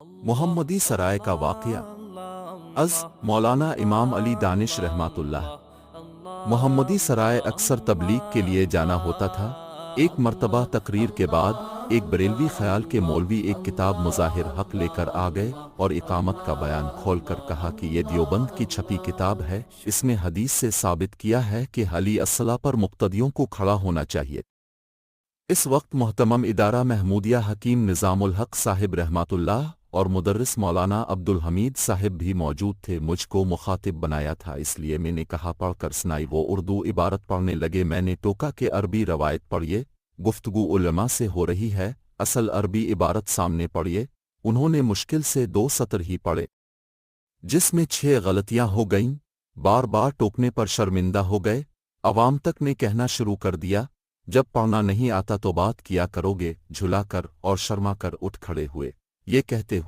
محمدی سرائے کا واقعہ از مولانا امام علی دانش رحمۃ اللہ۔ محمدی سرائے اکثر تبلیغ کے لیے جانا ہوتا تھا۔ ایک مرتبہ تقریر کے بعد ایک بریلوی خیال کے مولوی ایک کتاب مظاہر حق لے کر آ گئے اور اقامت کا بیان کھول کر کہا کہ یہ دیوبند کی چھپی کتاب ہے، اس میں حدیث سے ثابت کیا ہے کہ حلی الصلاح پر مقتدیوں کو کھڑا ہونا چاہیے۔ اس وقت محتمم ادارہ محمودیہ حکیم نظام الحق صاحب رحمۃ اللہ اور مدرس مولانا عبد الحمید صاحب بھی موجود تھے۔ مجھ کو مخاطب بنایا تھا، اس لیے میں نے کہا پڑھ کر سنائی۔ وہ اردو عبارت پڑھنے لگے، میں نے ٹوکا کہ عربی روایت پڑھیے، گفتگو علماء سے ہو رہی ہے، اصل عربی عبارت سامنے پڑھیے۔ انہوں نے مشکل سے 2 سطر ہی پڑھے، جس میں 6 غلطیاں ہو گئیں۔ بار بار ٹوکنے پر شرمندہ ہو گئے۔ عوام تک نے کہنا شروع کر دیا، جب پڑھنا نہیں آتا تو بات کیا کرو گے، جھلا کر اور شرما کر اٹھ کھڑے ہوئے۔ یہ کہتے ہوئے